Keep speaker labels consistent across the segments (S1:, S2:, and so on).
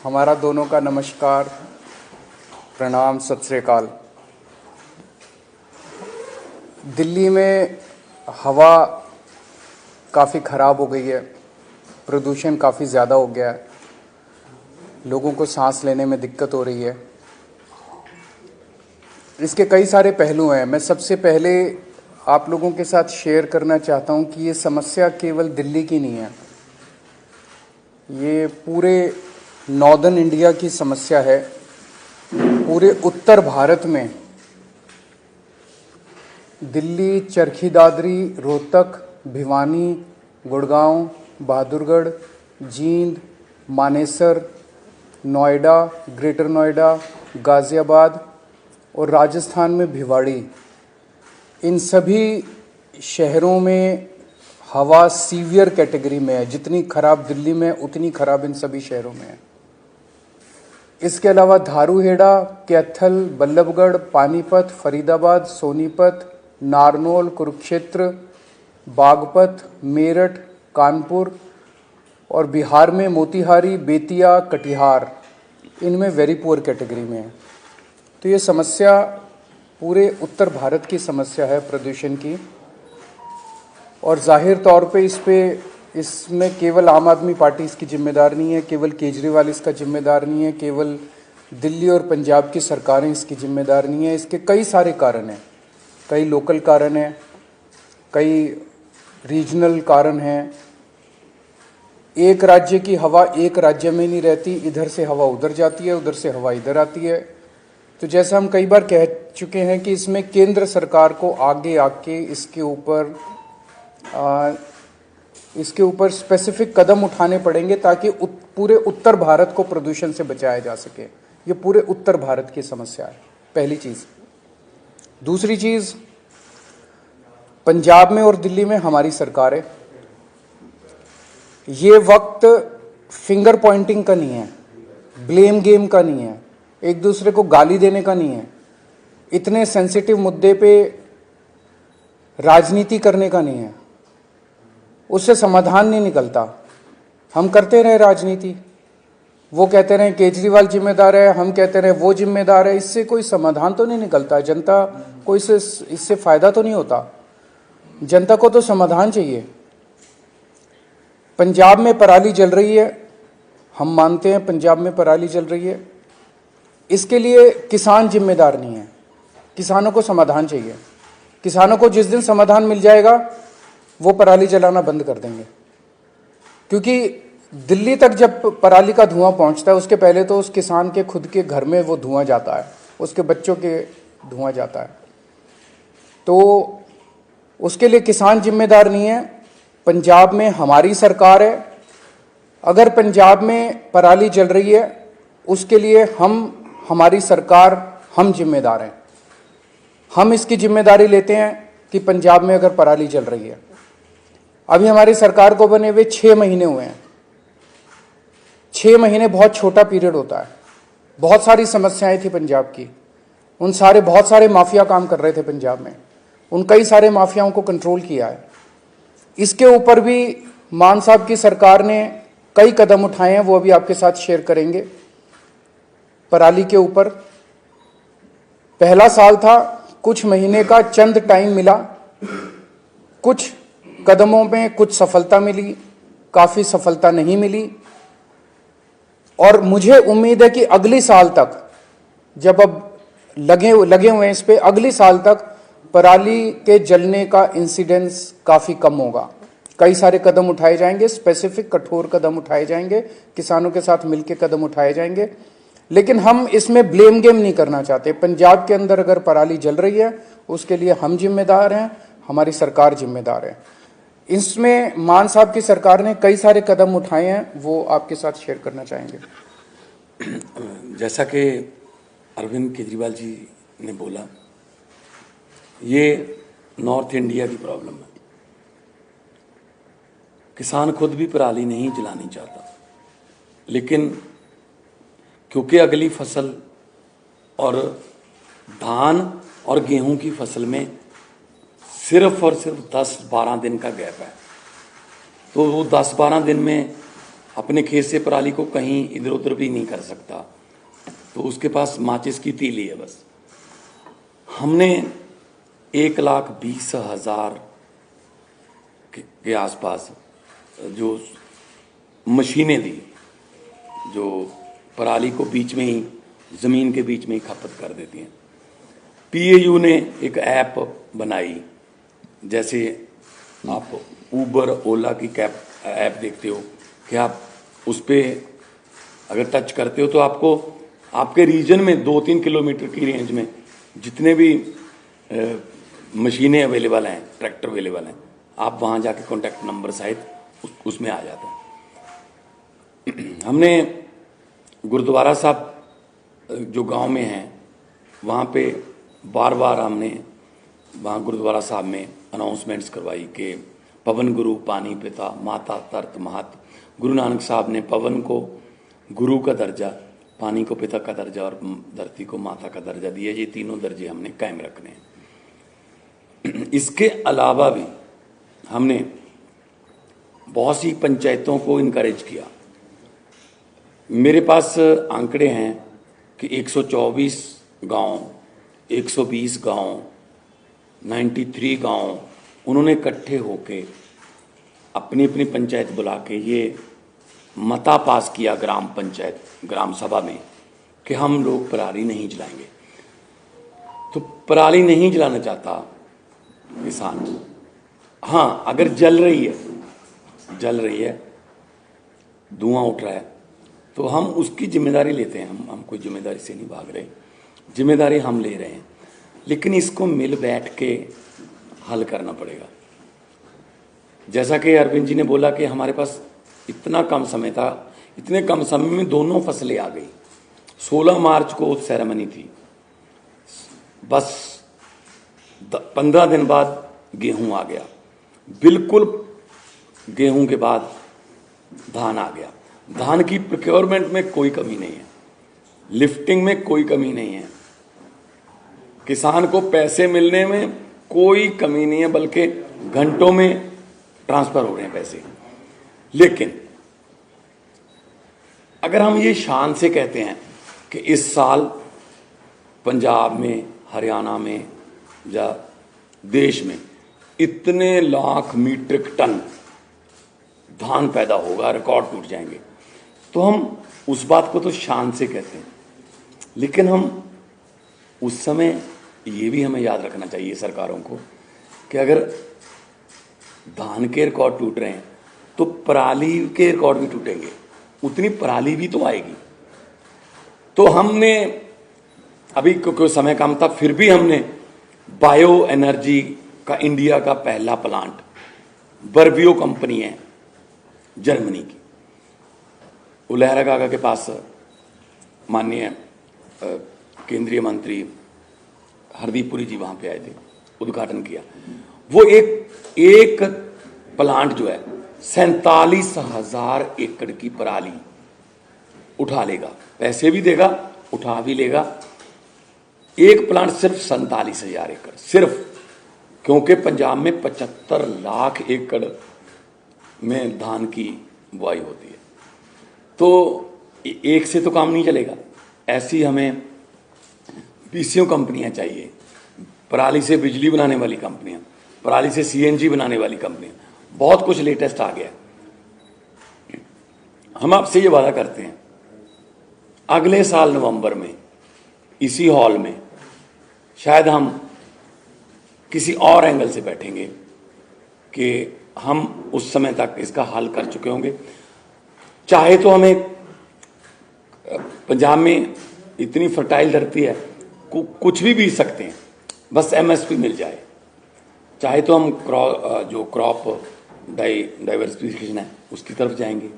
S1: हमारा दोनों का नमस्कार, प्रणाम, सत श्री अकाल। दिल्ली में हवा काफ़ी ख़राब हो गई है, प्रदूषण काफ़ी ज़्यादा हो गया है, लोगों को सांस लेने में दिक्कत हो रही है। इसके कई सारे पहलू हैं। मैं सबसे पहले आप लोगों के साथ शेयर करना चाहता हूं कि ये समस्या केवल दिल्ली की नहीं है, ये पूरे नॉर्दर्न इंडिया की समस्या है। पूरे उत्तर भारत में दिल्ली, चरखी दादरी, रोहतक, भिवानी, गुड़गांव, बहादुरगढ़, जींद, मानेसर, नोएडा, ग्रेटर नोएडा, गाज़ियाबाद और राजस्थान में भिवाड़ी, इन सभी शहरों में हवा सीवियर कैटेगरी में है। जितनी खराब दिल्ली में उतनी खराब इन सभी शहरों में है। इसके अलावा धारूहेड़ा, कैथल, बल्लभगढ़, पानीपत, फरीदाबाद, सोनीपत, नारनौल, कुरुक्षेत्र, बागपत, मेरठ, कानपुर और बिहार में मोतिहारी, बेतिया, कटिहार, इनमें वेरी पुअर कैटेगरी में है। तो ये समस्या पूरे उत्तर भारत की समस्या है प्रदूषण की, और जाहिर तौर पे इसमें केवल आम आदमी पार्टी इसकी जिम्मेदार नहीं है, केवल केजरीवाल इसका जिम्मेदार नहीं है, केवल दिल्ली और पंजाब की सरकारें इसकी जिम्मेदार नहीं है। इसके कई सारे कारण हैं, कई लोकल कारण हैं, कई रीजनल कारण हैं। एक राज्य की हवा एक राज्य में नहीं रहती, इधर से हवा उधर जाती है, उधर से हवा इधर आती है। तो जैसा हम कई बार कह चुके हैं कि इसमें केंद्र सरकार को आगे आके इसके ऊपर स्पेसिफिक कदम उठाने पड़ेंगे ताकि पूरे उत्तर भारत को प्रदूषण से बचाया जा सके। ये पूरे उत्तर भारत की समस्या है, पहली चीज़। दूसरी चीज़, पंजाब में और दिल्ली में हमारी सरकार है। ये वक्त फिंगर पॉइंटिंग का नहीं है, ब्लेम गेम का नहीं है, एक दूसरे को गाली देने का नहीं है, इतने सेंसिटिव मुद्दे पे राजनीति करने का नहीं है। उससे समाधान नहीं निकलता। हम करते रहे राजनीति, वो कहते रहे केजरीवाल जिम्मेदार है, हम कहते रहे वो जिम्मेदार है, इससे कोई समाधान तो नहीं निकलता। जनता को इससे फायदा तो नहीं होता। जनता को तो समाधान चाहिए। पंजाब में पराली जल रही है, हम मानते हैं पंजाब में पराली जल रही है, इसके लिए किसान जिम्मेदार नहीं है। किसानों को समाधान चाहिए। किसानों को जिस दिन समाधान मिल जाएगा वो पराली जलाना बंद कर देंगे, क्योंकि दिल्ली तक जब पराली का धुआं पहुंचता है उसके पहले तो उस किसान के खुद के घर में वो धुआं जाता है, उसके बच्चों के धुआं जाता है। तो उसके लिए किसान जिम्मेदार नहीं है। पंजाब में हमारी सरकार है। अगर पंजाब में पराली जल रही है उसके लिए हमारी सरकार, हम जिम्मेदार हैं। हम इसकी जिम्मेदारी लेते हैं कि पंजाब में अगर पराली जल रही है, अभी हमारी सरकार को बने हुए 6 महीने हुए हैं। 6 महीने बहुत छोटा पीरियड होता है। बहुत सारी समस्याएं थी पंजाब की, बहुत सारे माफिया काम कर रहे थे पंजाब में, उन कई सारे माफियाओं को कंट्रोल किया है। इसके ऊपर भी मान साहब की सरकार ने कई कदम उठाए हैं, वो अभी आपके साथ शेयर करेंगे। पराली के ऊपर पहला साल था, कुछ महीने का चंद टाइम मिला, कुछ कदमों में कुछ सफलता मिली, काफी सफलता नहीं मिली। और मुझे उम्मीद है कि अगली साल तक, जब अब लगे हुए हैं इस पे, अगली साल तक पराली के जलने का इंसिडेंस काफी कम होगा। कई सारे कदम उठाए जाएंगे, स्पेसिफिक कठोर कदम उठाए जाएंगे, किसानों के साथ मिलकर कदम उठाए जाएंगे। लेकिन हम इसमें ब्लेम गेम नहीं करना चाहते। पंजाब के अंदर अगर पराली जल रही है उसके लिए हम जिम्मेदार हैं, हमारी सरकार जिम्मेदार है। इसमें मान साहब की सरकार ने कई सारे कदम उठाए हैं, वो आपके साथ शेयर करना चाहेंगे।
S2: जैसा कि अरविंद केजरीवाल जी ने बोला, ये नॉर्थ इंडिया की प्रॉब्लम है। किसान खुद भी पराली नहीं जलानी चाहता, लेकिन क्योंकि अगली फसल और धान और गेहूं की फसल में सिर्फ और सिर्फ 10-12 दिन का गैप है, तो वो 10-12 दिन में अपने खेत से पराली को कहीं इधर उधर भी नहीं कर सकता, तो उसके पास माचिस की तीली है बस। हमने 1,20,000 के आसपास जो मशीनें दी, जो पराली को बीच में ही, ज़मीन के बीच में ही खपत कर देती हैं। पीएयू ने एक ऐप बनाई, जैसे आप उबर ओला की कैब ऐप देखते हो कि आप उस पर अगर टच करते हो तो आपको आपके रीजन में 2-3 किलोमीटर की रेंज में जितने भी मशीनें अवेलेबल हैं, ट्रैक्टर अवेलेबल हैं, आप वहाँ जाके कॉन्टैक्ट नंबर सहित उसमें आ जाते हैं। हमने गुरुद्वारा साहब जो गांव में हैं वहाँ पे बार बार हमने वहाँ गुरुद्वारा साहब में अनाउंसमेंट्स करवाई कि पवन गुरु पानी पिता माता तरत महत। गुरु नानक साहब ने पवन को गुरु का दर्जा, पानी को पिता का दर्जा और धरती को माता का दर्जा दिया। ये तीनों दर्जे हमने कायम रखने हैं। इसके अलावा भी हमने बहुत सी पंचायतों को इनकरेज किया। मेरे पास आंकड़े हैं कि 124 गांव, 120 गांव, 93 गांव उन्होंने इकट्ठे होके अपनी अपनी पंचायत बुला के ये मता पास किया ग्राम पंचायत ग्राम सभा में कि हम लोग पराली नहीं जलाएंगे। तो पराली नहीं जलाना चाहता किसान, हाँ अगर जल रही है, धुआं उठ रहा है, तो हम उसकी जिम्मेदारी लेते हैं। हम कोई जिम्मेदारी से नहीं भाग रहे, जिम्मेदारी हम ले रहे हैं, लेकिन इसको मिल बैठ के हल करना पड़ेगा। जैसा कि अरविंद जी ने बोला कि हमारे पास इतना कम समय था, इतने कम समय में दोनों फसलें आ गई। 16 मार्च को सेरेमनी थी, बस 15 दिन बाद गेहूं आ गया, बिल्कुल गेहूं के बाद धान आ गया। धान की प्रोक्योरमेंट में कोई कमी नहीं है, लिफ्टिंग में कोई कमी नहीं है, किसान को पैसे मिलने में कोई कमी नहीं है, बल्कि घंटों में ट्रांसफर हो रहे हैं पैसे। लेकिन अगर हम ये शान से कहते हैं कि इस साल पंजाब में, हरियाणा में या देश में इतने लाख मीट्रिक टन धान पैदा होगा, रिकॉर्ड टूट जाएंगे, तो हम उस बात को तो शान से कहते हैं। लेकिन हम उस समय ये भी हमें याद रखना चाहिए सरकारों को कि अगर धान के रिकॉर्ड टूट रहे हैं तो पराली के रिकॉर्ड भी टूटेंगे, उतनी पराली भी तो आएगी। तो हमने अभी क्योंकि समय कम था, फिर भी हमने बायो एनर्जी का इंडिया का पहला प्लांट, बर्बियो कंपनी है जर्मनी की, उलहरा काका के पास माननीय केंद्रीय मंत्री हरदीप पुरी जी वहां पे आए थे, उद्घाटन किया। वो एक प्लांट जो है 47,000 एकड़ की पराली उठा लेगा, पैसे भी देगा, उठा भी लेगा। एक प्लांट सिर्फ 47,000 एकड़, सिर्फ, क्योंकि पंजाब में 75 लाख एकड़ में धान की बुआई होती है। तो एक से तो काम नहीं चलेगा, ऐसी हमें पीसीओ कंपनियां चाहिए, पराली से बिजली बनाने वाली कंपनियां, पराली से सीएनजी बनाने वाली कंपनियां, बहुत कुछ लेटेस्ट आ गया। हम आपसे ये वादा करते हैं अगले साल नवंबर में इसी हॉल में शायद हम किसी और एंगल से बैठेंगे कि हम उस समय तक इसका हल कर चुके होंगे। चाहे तो हमें, पंजाब में इतनी फर्टाइल धरती है, कुछ भी बीज सकते हैं, बस एमएसपी मिल जाए। चाहे तो हम जो क्रॉप डाइवर्सिफिकेशन है उसकी तरफ जाएंगे,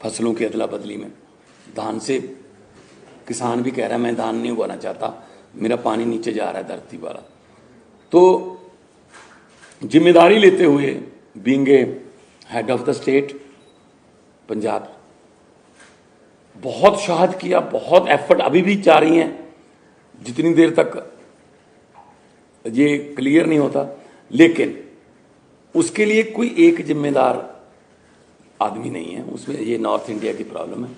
S2: फसलों की अदला बदली में। धान से किसान भी कह रहा है मैं धान नहीं उगाना चाहता, मेरा पानी नीचे जा रहा है धरती वाला। तो जिम्मेदारी लेते हुए, being a head of the state Punjab, बहुत शहाद किया, बहुत एफर्ट अभी भी जा रही हैं, जितनी देर तक ये क्लियर नहीं होता। लेकिन उसके लिए कोई एक जिम्मेदार आदमी नहीं है उसमें, ये नॉर्थ इंडिया की प्रॉब्लम है।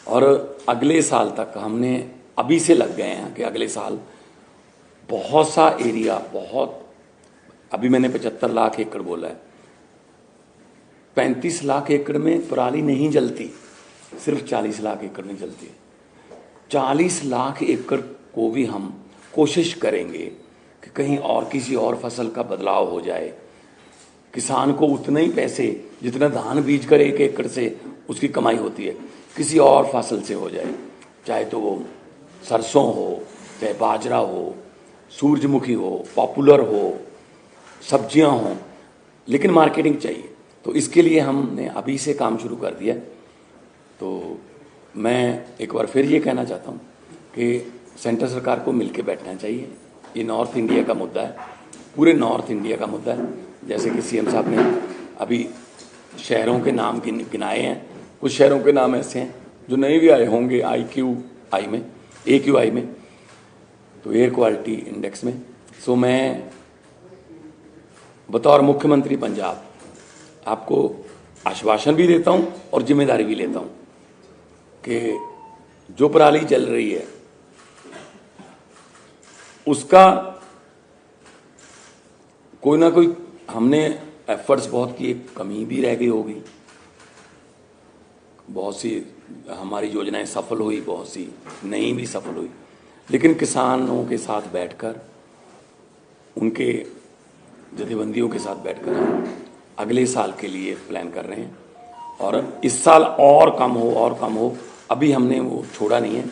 S2: और अगले साल तक हमने अभी से लग गए हैं कि अगले साल बहुत सा एरिया, बहुत, अभी मैंने 75 लाख एकड़ बोला है, 35 लाख एकड़ में पराली नहीं जलती, सिर्फ 40 लाख एकड़ में जलती है। 40 लाख एकड़ को भी हम कोशिश करेंगे कि कहीं और किसी और फसल का बदलाव हो जाए, किसान को उतने ही पैसे जितना धान बीज कर 1 एकड़ से उसकी कमाई होती है किसी और फसल से हो जाए, चाहे तो वो सरसों हो, चाहे बाजरा हो, सूरजमुखी हो, पॉपुलर हो, सब्जियां हों, लेकिन मार्केटिंग चाहिए। तो इसके लिए हमने अभी से काम शुरू कर दिया। तो मैं एक बार फिर ये कहना चाहता हूँ कि सेंट्रल सरकार को मिलकर बैठना चाहिए। ये नॉर्थ इंडिया का मुद्दा है, पूरे नॉर्थ इंडिया का मुद्दा है। जैसे कि सीएम साहब ने अभी शहरों के नाम गिनाए हैं, कुछ शहरों के नाम ऐसे हैं जो नहीं भी आए होंगे AQI में, तो एयर क्वालिटी इंडेक्स में। सो मैं बतौर मुख्यमंत्री पंजाब आपको आश्वासन भी देता हूं और जिम्मेदारी भी लेता हूं कि जो पराली जल रही है उसका कोई ना कोई हमने एफर्ट्स बहुत किए, कमी भी रह गई होगी, बहुत सी हमारी योजनाएं सफल हुई, बहुत सी नहीं भी सफल हुई, लेकिन किसानों के साथ बैठकर, उनके जथेबंदियों के साथ बैठकर हम अगले साल के लिए प्लान कर रहे हैं। और इस साल और कम हो, अभी हमने वो छोड़ा नहीं है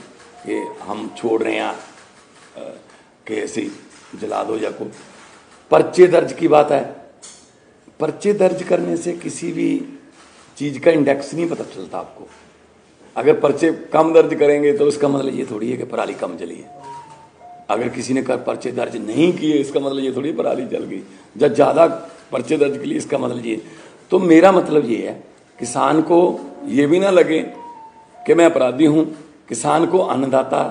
S2: कि हम छोड़ रहे हैं कि ऐसे जला दो या को। पर्चे दर्ज की बात है, पर्चे दर्ज करने से किसी भी चीज़ का इंडेक्स नहीं पता चलता आपको। अगर पर्चे कम दर्ज करेंगे तो इसका मतलब ये थोड़ी है कि पराली कम जली है। अगर किसी ने पर्चे दर्ज नहीं किए इसका मतलब ये थोड़ी पराली जल गई। जब ज़्यादा पर्चे दर्ज के लिए इसका मतलब ये। तो मेरा मतलब ये है, किसान को ये भी ना लगे कि मैं अपराधी हूँ। किसान को अन्नदाता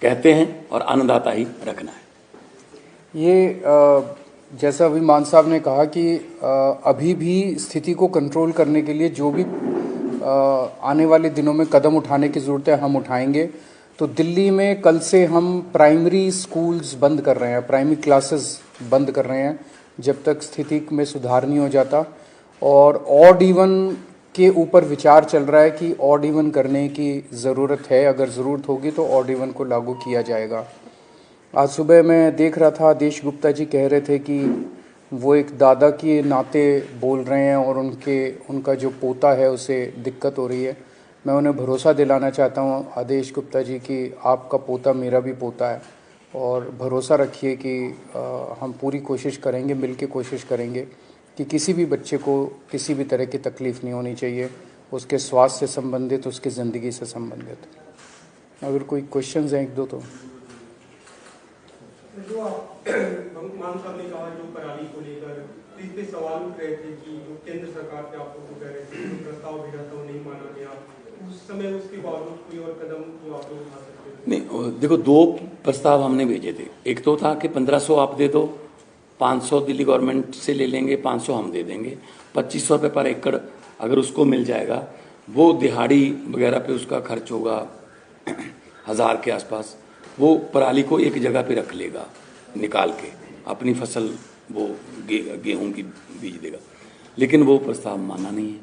S2: कहते हैं और अन्नदाता ही रखना है।
S1: ये जैसा अभी मान साहब ने कहा कि अभी भी स्थिति को कंट्रोल करने के लिए जो भी आने वाले दिनों में कदम उठाने की ज़रूरत है हम उठाएंगे। तो दिल्ली में कल से हम प्राइमरी स्कूल्स बंद कर रहे हैं, प्राइमरी क्लासेस बंद कर रहे हैं जब तक स्थिति में सुधार नहीं हो जाता। और ऑड इवन के ऊपर विचार चल रहा है कि ऑड इवन करने की ज़रूरत है, अगर ज़रूरत होगी तो ऑड इवन को लागू किया जाएगा। आज सुबह मैं देख रहा था, आदेश गुप्ता जी कह रहे थे कि वो एक दादा के नाते बोल रहे हैं और उनका जो पोता है उसे दिक्कत हो रही है। मैं उन्हें भरोसा दिलाना चाहता हूँ आदेश गुप्ता जी कि आपका पोता मेरा भी पोता है, और भरोसा रखिए कि हम पूरी कोशिश करेंगे, मिल के कोशिश करेंगे कि किसी भी बच्चे को किसी भी तरह की तकलीफ़ नहीं होनी चाहिए, उसके स्वास्थ्य से संबंधित, उसकी ज़िंदगी से संबंधित। अगर कोई क्वेश्चंस हैं एक दो तो।
S3: जो मान साहब ने कहा जो पराली को लेकर इस पे सवाल उठ रहे थे कि जो केंद्र सरकार से आप लोग कह रहे थे जो प्रस्ताव भेजा था वो नहीं माना गया, उस समय उसके बावजूद कोई और कदम जो आप लोग उठा सकते थे?
S2: नहीं, देखो 2 प्रस्ताव हमने भेजे थे। एक तो था कि 1500 आप दे दो, 500 दिल्ली गवर्नमेंट से ले लेंगे, 500 हम दे देंगे, 2500 रुपये पर एकड़ अगर उसको मिल जाएगा, वो दिहाड़ी वगैरह पे उसका खर्च होगा 1000 के आसपास, वो पराली को एक जगह पे रख लेगा, निकाल के अपनी फसल वो गेहूं की बीज देगा। लेकिन वो प्रस्ताव माना नहीं है।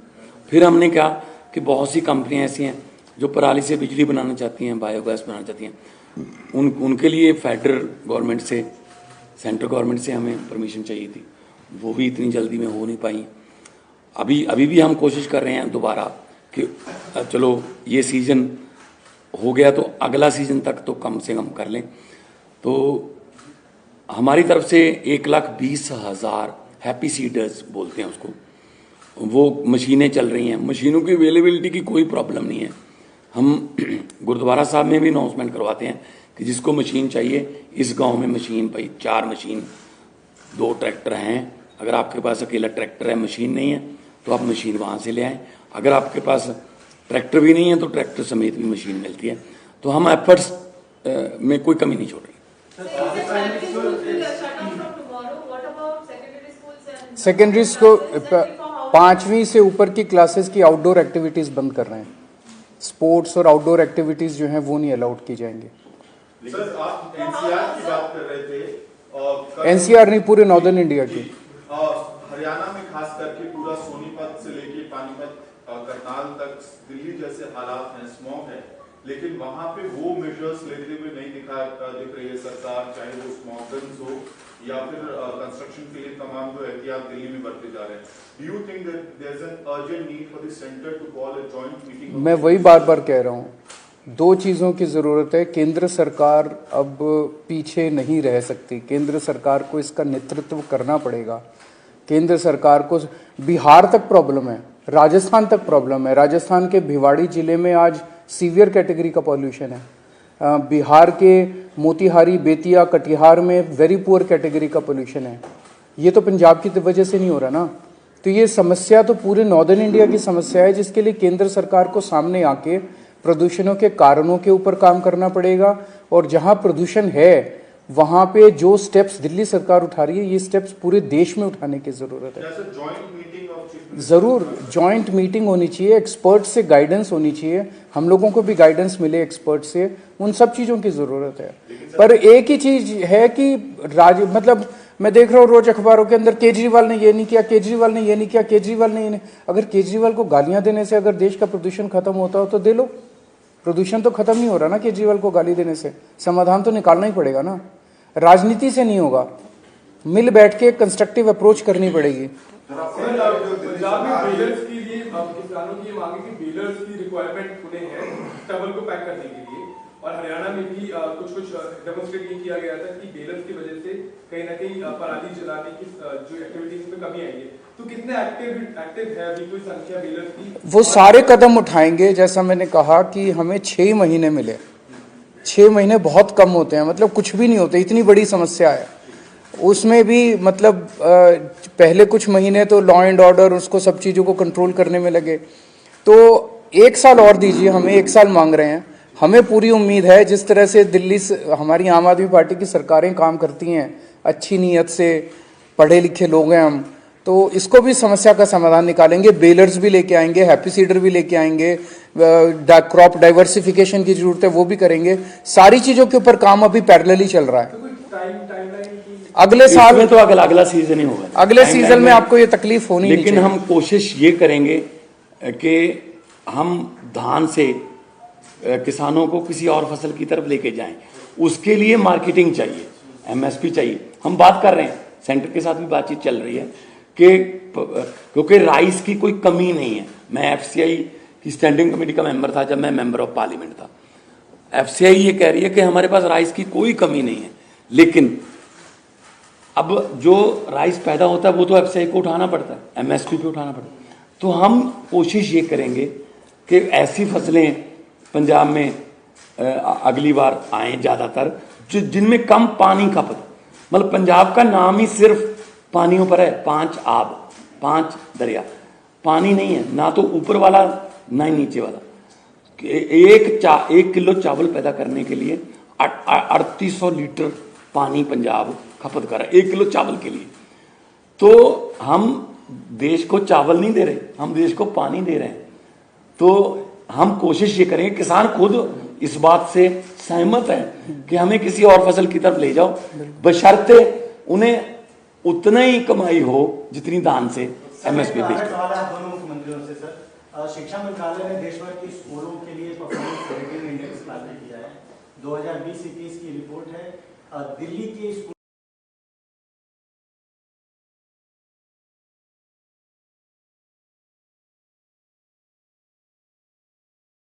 S2: फिर हमने कहा कि बहुत सी कंपनियां ऐसी हैं जो पराली से बिजली बनाना चाहती हैं, बायोगैस बनाना चाहती हैं, उनके लिए फेडरल गवर्नमेंट से, सेंट्रल गवर्नमेंट से हमें परमिशन चाहिए थी, वो भी इतनी जल्दी में हो नहीं पाई। अभी भी हम कोशिश कर रहे हैं दोबारा कि चलो ये सीज़न हो गया तो अगला सीज़न तक तो कम से कम कर लें। तो हमारी तरफ से 1,20,000 हैप्पी सीडर्स बोलते हैं उसको, वो मशीनें चल रही हैं। मशीनों की अवेलेबिलिटी की कोई प्रॉब्लम नहीं है। हम गुरुद्वारा साहब में भी अनाउंसमेंट करवाते हैं कि जिसको मशीन चाहिए इस गांव में मशीन, भाई 4 मशीन, 2 ट्रैक्टर हैं। अगर आपके पास अकेला ट्रैक्टर है, मशीन नहीं है, तो आप मशीन वहाँ से ले आएँ। अगर आपके पास ट्रैक्टर भी नहीं है तो ट्रैक्टर समेत भी मशीन मिलती है। तो हम एफर्ट्स में कोई कमी नहीं छोड़ रही। सेकेंडरी
S1: सेकेंडरीज को 5वीं से ऊपर की क्लासेस की आउटडोर एक्टिविटीज़ बंद कर रहे हैं। स्पोर्ट्स और आउटडोर एक्टिविटीज़ जो हैं वो नहीं अलाउड की जाएंगी।
S4: सर, आप एनसीआर की बात कर रहे थे।
S1: एनसीआर नहीं, पूरे नॉर्दर्न इंडिया की।
S4: हरियाणा में खास करके पूरा सोनीपत से लेके पानीपत करनाल तक दिल्ली जैसे हालात हैं, स्मॉग है, लेकिन वहां पे वो मेजर्स लेते हुए नहीं दिख रही है सरकार, चाहे वो स्मॉग गन्स हो या फिर कंस्ट्रक्शन के लिए तमाम जो एहतियात दिल्ली में बरते जा रहे हैं। Do you think that there is an urgent need for the centre to call a joint meeting?
S1: मैं वही बार बार कह रहा हूँ, 2 चीज़ों की ज़रूरत है। केंद्र सरकार अब पीछे नहीं रह सकती, केंद्र सरकार को इसका नेतृत्व करना पड़ेगा। केंद्र सरकार को बिहार तक प्रॉब्लम है, राजस्थान तक प्रॉब्लम है। राजस्थान के भिवाड़ी जिले में आज सीवियर कैटेगरी का पॉल्यूशन है। बिहार के मोतिहारी, बेतिया, कटिहार में वेरी पुअर कैटेगरी का पोल्यूशन है। ये तो पंजाब की वजह से नहीं हो रहा ना। तो ये समस्या तो पूरे नॉर्दर्न इंडिया की समस्या है, जिसके लिए केंद्र सरकार को सामने आके प्रदूषणों के कारणों के ऊपर काम करना पड़ेगा। और जहां प्रदूषण है वहां पे जो स्टेप्स दिल्ली सरकार उठा रही है, ये स्टेप्स पूरे देश में उठाने की जरूरत है। जरूर जॉइंट मीटिंग होनी चाहिए, एक्सपर्ट से गाइडेंस होनी चाहिए, हम लोगों को भी गाइडेंस मिले एक्सपर्ट से, उन सब चीजों की जरूरत है। पर एक ही चीज है कि मतलब मैं देख रहा हूँ रोज अखबारों के अंदर, केजरीवाल ने ये नहीं किया, केजरीवाल ने ये नहीं किया, केजरीवाल ने ये नहीं। अगर केजरीवाल को गालियां देने से अगर देश का प्रदूषण खत्म होता हो तो दे लो। प्रदूषण तो खत्म नहीं हो रहा ना केजरीवाल को गाली देने से, समाधान तो निकालना ही पड़ेगा ना। राजनीति से नहीं होगा, मिल बैठ के कंस्ट्रक्टिव अप्रोच करनी पड़ेगी।
S3: पंजाब में बेलर्स की ये किसानों की मांग है कि बेलर्स की रिक्वायरमेंट उन्हें है स्टबल को पैक करने के लिए, और हरियाणा में भी कुछ डेमोन्स्ट्रेट ये किया गया था कि बेलर्स की वजह से कहीं ना कहीं पराली जलाने की जो एक्टिविटीज में कमी आई है। तो कितने एक्टिव है अभी कोई संख्या बेलर्स की?
S1: वो सारे कदम उठाएंगे। जैसा मैंने कहा कि हमें 6 महीने मिले, 6 महीने बहुत कम होते हैं, मतलब कुछ भी नहीं होते, इतनी बड़ी समस्या है। उसमें भी मतलब पहले कुछ महीने तो लॉ एंड ऑर्डर उसको सब चीज़ों को कंट्रोल करने में लगे। तो 1 साल और दीजिए, हमें 1 साल मांग रहे हैं। हमें पूरी उम्मीद है जिस तरह से दिल्ली से हमारी आम आदमी पार्टी की सरकारें काम करती हैं, अच्छी नीयत से, पढ़े लिखे लोग हैं हम, तो इसको भी समस्या का समाधान निकालेंगे। बेलर्स भी लेके आएंगे, हैप्पी सीडर भी लेके आएंगे, क्रॉप डाइवर्सिफिकेशन की जरूरत है वो भी करेंगे। सारी चीज़ों के ऊपर काम अभी पैरेलली चल रहा है। अगले साल
S2: में तो अगला सीजन ही होगा,
S1: अगले सीजन में आपको ये तकलीफ होनी नहीं चाहिए।
S2: लेकिन हम कोशिश ये करेंगे कि हम धान से किसानों को किसी और फसल की तरफ लेके जाएं। उसके लिए मार्केटिंग चाहिए, एमएसपी चाहिए। हम बात कर रहे हैं, सेंटर के साथ भी बातचीत चल रही है कि क्योंकि राइस की कोई कमी नहीं है। मैं एफसीआई की स्टैंडिंग कमेटी का मेंबर था जब मैं मेंबर ऑफ पार्लियामेंट था। एफसीआई ये कह रही है कि हमारे पास राइस की कोई कमी नहीं है, लेकिन अब जो राइस पैदा होता है वो तो एफसीआई को उठाना पड़ता है, एमएसपी पे उठाना पड़ता है। तो हम कोशिश ये करेंगे कि ऐसी फसलें पंजाब में अगली बार आए ज़्यादातर जिनमें कम पानी खपत। मतलब पंजाब का नाम ही सिर्फ पानियों पर है, 5 आब, 5 दरिया, पानी नहीं है, ना तो ऊपर वाला ना ही नीचे वाला। 1 किलो चावल पैदा करने के लिए 3800 लीटर पानी पंजाब खपत कर रहा है 1 किलो चावल के लिए। तो हम देश को चावल नहीं दे रहे, हम देश को पानी दे रहे हैं। तो हम कोशिश ये करेंगे, किसान खुद इस बात से सहमत है कि हमें किसी और फसल की तरफ ले जाओ, बशर्ते उन्हें उतना ही कमाई हो जितनी धान से एमएसपी बेच।
S5: दोनों मुख्यमंत्रियों से सर, शिक्षा मंत्रालय ने देश भर के स्कूलों के लिए परफॉर्मेंस रेटिंग इंडेक्स लागू किया है। 2020-21 की रिपोर्ट है, दिल्ली के